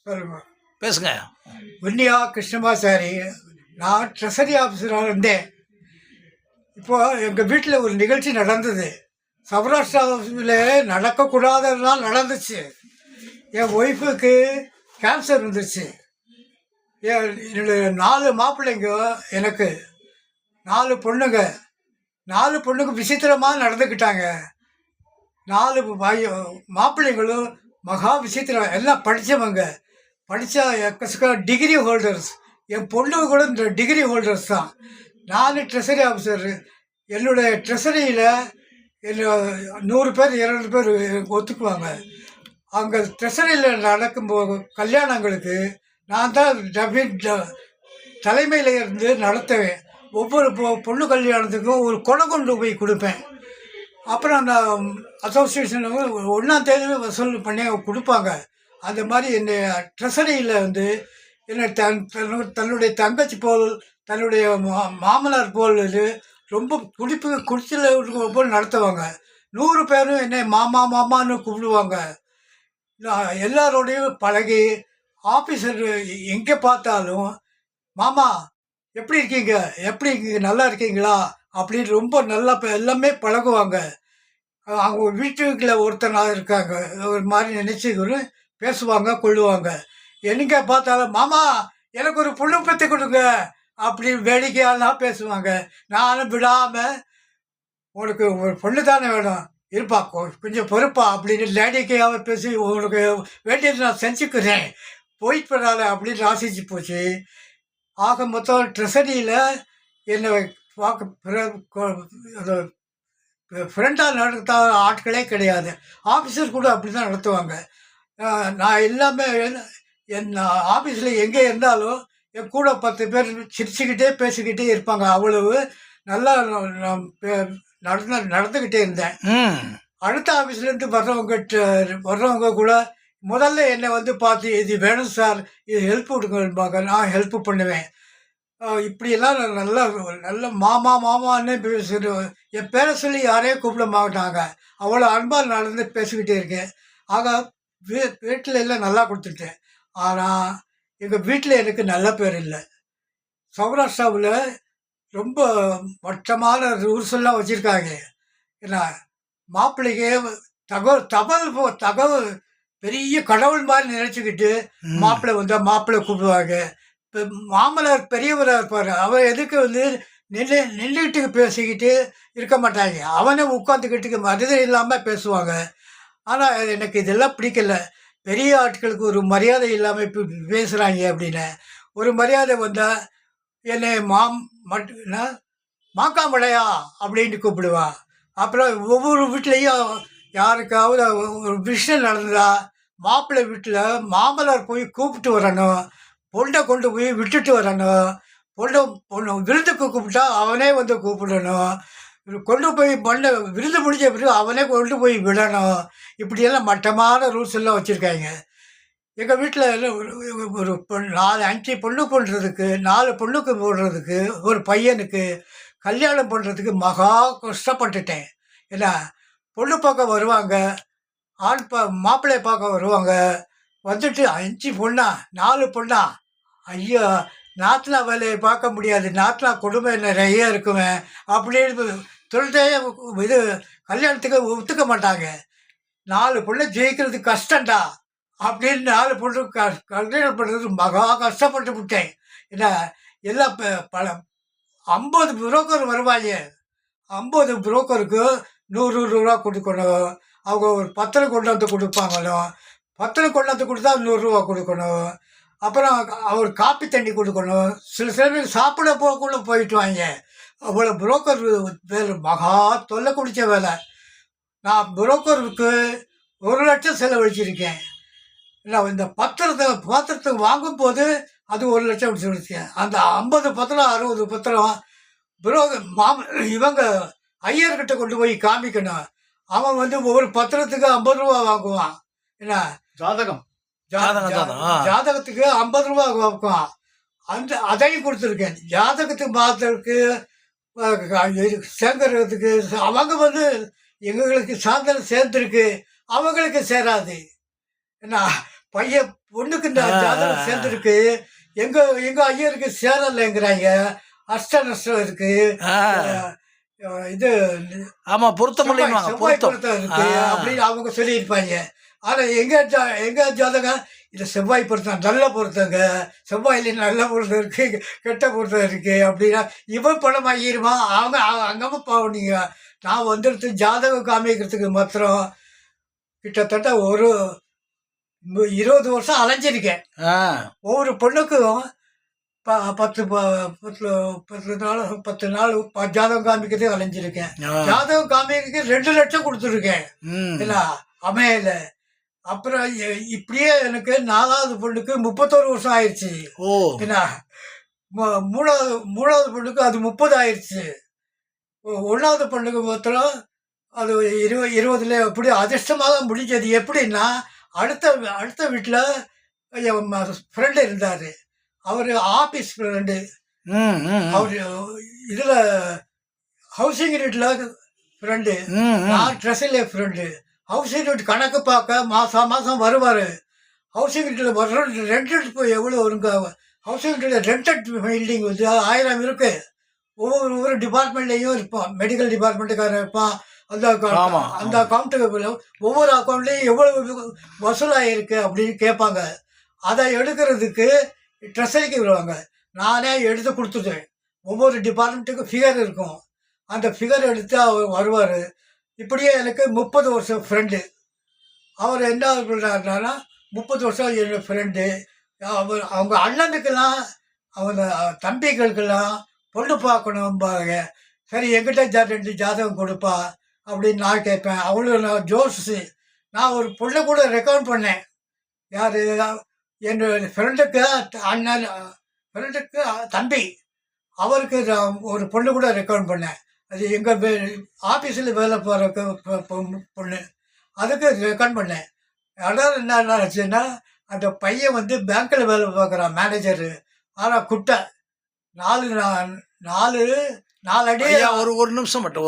சொல்லுங்க. பேசுங்க. வின்னியா கிருஷ்ணமாச்சாரி. நான் ட்ரெஸரி ஆஃபீஸராக இருந்தேன். இப்போ எங்கள் வீட்டில் ஒரு நிகழ்ச்சி நடந்தது. சௌராஷ்டிராவில் நடக்கக்கூடாததெல்லாம் நடந்துச்சு. என் ஒய்ஃபுக்கு கேன்சர் இருந்துச்சு. என்னுடைய 4 மாப்பிள்ளைங்க, எனக்கு 4 பொண்ணுங்க. 4 பொண்ணுங்க விசித்திரமாக நடந்துக்கிட்டாங்க. 4 மாப்பிள்ளைங்களும் மகா விசித்திரம், எல்லாம் படித்தவங்க. படித்தா எக்கச்சக்க டிகிரி ஹோல்டர்ஸ். என் பொண்ணுங்க கூட இந்த டிகிரி ஹோல்டர்ஸ் தான். நான் ட்ரெஸரி ஆஃபீஸர். என்னுடைய ட்ரெஸரியில் என்ன 100 பேர் 200 பேர் ஒத்துக்குவாங்க. அங்கே ட்ரெஸரியில் நடக்கும்போது கல்யாணங்களுக்கு நான் தான் தலைமையில் இருந்து நடத்துவேன். ஒவ்வொரு பொண்ணு கல்யாணத்துக்கும் ஒரு குடம் கொண்டு போய் கொடுப்பேன். அப்புறம் அந்த அசோசியேஷன் 1ஆம் தேதி வசூல் பண்ணி கொடுப்பாங்க. அந்த மாதிரி என்னை ட்ரெஸரியில் என்னை தன்னுடைய தங்கச்சி போல், தன்னுடைய மாமனார் போல் ரொம்ப குடிச்சல் போல் நடத்துவாங்க. 100 பேரும் என்னை மாமா மாமான்னு கூப்பிடுவாங்க. நான் எல்லாரோடையும் பழகி, ஆஃபீஸர் எங்கே பார்த்தாலும் மாமா எப்படி இருக்கீங்க, எப்படி இருக்கீங்க, நல்லா இருக்கீங்களா அப்படின்னு ரொம்ப நல்லா எல்லாமே பழகுவாங்க. அவங்க வீட்டுக்குள்ள ஒருத்தனாக இருக்காங்க, ஒரு மாதிரி நினச்சிக்கணும், பேசுவாங்க, கொள்ளுவாங்க. எங்கே பார்த்தாலும் மாமா எனக்கு ஒரு பொண்ணு பற்றி கொடுங்க அப்படின்னு வேடிக்கையாலாம் பேசுவாங்க. நானும் விடாமல் உனக்கு ஒரு பொண்ணு தானே வேணும், இருப்பா கொஞ்சம் பொறுப்பா அப்படின்னு லேடிக்கையாக பேசி உனக்கு வேண்டியது நான் செஞ்சுக்கிறேன், போயிட்டு போனால அப்படின்னு ராசிச்சு போச்சு. ஆக மொத்தம் ட்ரெஸரியில் என்னை பார்க்க ஃப்ரெண்டாக நடத்த ஆட்களே கிடையாது. ஆஃபீஸர் கூட அப்படி தான் நடத்துவாங்க. நான் எல்லாமே என் ஆஃபீஸில் எங்கே இருந்தாலும் என் கூட 10 பேர் சிரிச்சுக்கிட்டே பேசிக்கிட்டே இருப்பாங்க. அவ்வளவு நல்லா நடந்துக்கிட்டே இருந்தேன். அடுத்த ஆஃபீஸ்லேருந்து வர்றவங்க கூட முதல்ல என்னை பார்த்து இது வேணும் சார், இது ஹெல்ப் கொடுங்கம்பாங்க. நான் ஹெல்ப் பண்ணுவேன். இப்படியெல்லாம் நல்லா நல்ல மாமா மாமான்னு பேசுகிறேன். என் பேரை சொல்லி யாரையும் கூப்பிட மாட்டாங்க. அவ்வளோ அன்பாக நடந்து பேசிக்கிட்டே இருக்கேன். ஆக வீட்டில் எல்லாம் நல்லா கொடுத்துட்டேன். ஆனால் எங்கள் வீட்டில் எனக்கு நல்ல பேர் இல்லை. சௌராஷ்டிராவில் ரொம்ப மட்டமான ரூல்ஸ் எல்லாம் வச்சுருக்காங்க. ஏன்னா மாப்பிள்ளைக்கு தகவல் பெரிய கடவுள் மாதிரி நினச்சிக்கிட்டு மாப்பிள்ளை வந்தால் மாப்பிள்ளை கூப்பிடுவாங்க. இப்போ மாமனார் பெரியவராக இருப்பார், அவர் எதுக்கு நின்றுக்கிட்டு பேசிக்கிட்டு இருக்க மாட்டாங்க. அவனே உட்காந்துக்கிட்டு மரியாதை இல்லாமல் பேசுவாங்க. ஆனால் எனக்கு இதெல்லாம் பிடிக்கல. பெரிய ஆட்களுக்கு ஒரு மரியாதை இல்லாமல் இப்போ பேசுகிறாங்க அப்படின்னு. ஒரு மரியாதை வந்தால் என்னை மாக்காமலையா அப்படின்னு கூப்பிடுவா. அப்புறம் ஒவ்வொரு வீட்லேயும் யாருக்காவது ஒரு விஷயம் நடந்ததா மாப்பிள்ளை வீட்டில் மாமனார் போய் கூப்பிட்டு வரணும், பொண்ணை கொண்டு போய் விட்டுட்டு வரணும், பொண்ணு விருந்துக்கு கூப்பிட்டா அவனே கூப்பிடணும், கொண்டு போய் விருந்து முடிஞ்ச பிறகு அவனே கொண்டு போய் விடணும். இப்படியெல்லாம் மட்டமான ரூல்ஸ் எல்லாம் வச்சுருக்காங்க. எங்கள் வீட்டில் ஒரு 4-5 பொண்ணு பண்ணுறதுக்கு, 4 பொண்ணுக்கு போடுறதுக்கு, ஒரு பையனுக்கு கல்யாணம் பண்ணுறதுக்கு மகா கஷ்டப்பட்டுட்டேன். ஏன்னா பொண்ணு பார்க்க வருவாங்க, மாப்பிள்ளையை பார்க்க வருவாங்க. வந்துட்டு 5 பொண்ணா 4 பொண்ணா, ஐயோ நாத்தனா வேலையை பார்க்க முடியாது, நாத்தனா கொடுமை நிறைய இருக்குமே அப்படின்னு சொல்லிட்டே இது கல்யாணத்துக்கு ஒத்துக்க மாட்டாங்க. 4 பொண்ணை ஜெயிக்கிறது கஷ்டம்டா அப்படின்னு 4 பொண்ணு கல்யாணம் பண்ணுறது மகா கஷ்டப்பட்டு விட்டேன். ஏன்னா எல்லாம் பல 50 புரோக்கர் வருவாங்க. 50 புரோக்கருக்கு 100 ரூபா கொடுக்கணும். அவங்க ஒரு பத்திரம் கொண்டாந்து கொடுப்பாங்களும், பத்திரம் கொண்டாந்து கொடுத்தா 100 ரூபா கொடுக்கணும். அப்புறம் அவர் காப்பி தண்ணி கொடுக்கணும். சில பேர் சாப்பிட போகக்குள்ள போயிட்டு வாங்க. அவ்வளோ புரோக்கர் வேலை மகா தொல்லை குடித்த வேலை. நான் புரோக்கருக்கு 1 லட்சம் செலவழிச்சிருக்கேன். நான் இந்த பாத்திரத்தை வாங்கும்போது அது 1 லட்சம் செலவழிச்சேன். அந்த 50 பத்திரம் 60 பத்திரம் இவங்க ஐயர்கிட்ட கொண்டு போய் காமிக்கணும். அவன் ஒவ்வொரு பத்திரத்துக்கு 50 ரூபா வாங்குவான். என்ன ஜாதகத்துக்கு 50 ரூபா வாங்குவான். அதையும் கொடுத்துருக்கேன். ஜாதகத்துக்கு மாத்திரத்துக்கு சேர்க்கறதுக்கு அவங்க எங்களுக்கு சாயந்தரம் சேர்ந்துருக்கு, அவங்களுக்கு சேராது. என்ன பையன் பொண்ணுக்கு இந்த ஜாதகம் சேர்ந்துருக்கு. எங்க எங்க ஐயருக்கு சேரலைங்கிறாங்க. அஷ்ட நஷ்டம் இருக்கு. இது ஆமா பொருத்தம் செவ்வாய் பொருத்தம் இருக்கு அப்படின்னு அவங்க சொல்லியிருப்பாங்க. ஆனா எங்க ஜாதகம் இது செவ்வாய் பொருத்தம் நல்ல பொருத்தங்க, செவ்வாயில நல்ல பொருத்தம் இருக்கு, கெட்ட பொருத்தம் இருக்கு அப்படின்னா இவன் பணம் ஆகிருமா? அவங்க அங்கம்மா பாவனீங்க. நான் வந்துடுத்து ஜாதகம் காமிக்கிறதுக்கு மாத்திரம் கிட்டத்தட்ட ஒரு 20 வருஷம் அலைஞ்சிருக்கேன். ஒவ்வொரு பொண்ணுக்கும் 10 நாள் ஜாதகம் காமிக்கிறதே அலைஞ்சிருக்கேன். ஜாதகம் காமிக்கிறதுக்கு 2 லட்சம் கொடுத்துருக்கேன். இல்லை அமையல. அப்புறம் இப்படியே எனக்கு 4வது பொண்ணுக்கு 31 வருஷம் ஆயிடுச்சு. என்ன மூணாவது பொண்ணுக்கு அது 30 ஆயிடுச்சு. 1வது பொண்ணுக்கு மாத்திரம் அது 20 எப்படி அதிர்ஷ்டமாக முடிஞ்சது. எப்படின்னா அடுத்த வீட்டில் என் ஃப்ரெண்டு இருந்தார். அவர் ஆஃபீஸ் ஃப்ரெண்டு. அவர் இதில் ஹவுசிங் யூனிட்டில் ஃப்ரெண்டு. நான் ட்ரெஸ்ஸில் ஃப்ரெண்டு. ஹவுசிங் யூனிட் கணக்கு பார்க்க மாதம் வருவார். ஹவுசிங் யூனிட்டில் வர ரெண்டட் போய் எவ்வளோ வருங்க? ஹவுசிங் யூனிட்டில் ரெண்டட் பில்டிங் வந்து 1000 இருக்குது. ஒவ்வொரு டிபார்ட்மெண்ட்லேயும் இருப்பான். மெடிக்கல் டிபார்ட்மெண்ட்டுக்காரன் இருப்பான். அந்த அக்கௌண்ட்டு ஒவ்வொரு அக்கௌண்ட்லேயும் எவ்வளோ வசூலாகிருக்கு அப்படின்னு கேட்பாங்க. அதை எடுக்கிறதுக்கு ட்ரெஸரிக்கு வருவாங்க. நானே எடுத்து கொடுத்துட்டேன். ஒவ்வொரு டிபார்ட்மெண்ட்டுக்கும் ஃபிகர் இருக்கும். அந்த ஃபிகர் எடுத்து அவர் வருவார். இப்படியே எனக்கு 30 வருஷம் ஃப்ரெண்டு. அவர் என்ன பண்ணாருனா 30 வருஷம் என்னோடய ஃப்ரெண்டு. அவங்க அண்ணனுக்கெல்லாம் அவங்க தம்பிகளுக்கெல்லாம் பொண்ணு பார்க்கணும்பாங்க. சரி எங்கிட்ட 2 ஜாதகம் கொடுப்பா அப்படின்னு நான் கேட்பேன். அவளும் நான் ஜோஸு. நான் ஒரு பொண்ணை கூட ரெக்கமெண்ட் பண்ணேன். யார்? என்னோட ஃப்ரெண்டுக்கு அண்ணன், ஃப்ரெண்டுக்கு தம்பி, அவருக்கு ஒரு பொண்ணு கூட ரெக்கமெண்ட் பண்ணேன். அது எங்கள் ஆஃபீஸில் வேலை போகிற பொண்ணு. அதுக்கு ரெக்கமெண்ட் பண்ணேன். அதாவது என்ன ஆச்சுன்னா அந்த பையன் வந்து பேங்க்கில் வேலை பார்க்குறான், மேனேஜரு. ஆனால் குட்டை 4 அடி. ஒரு நிமிஷம் மட்டும்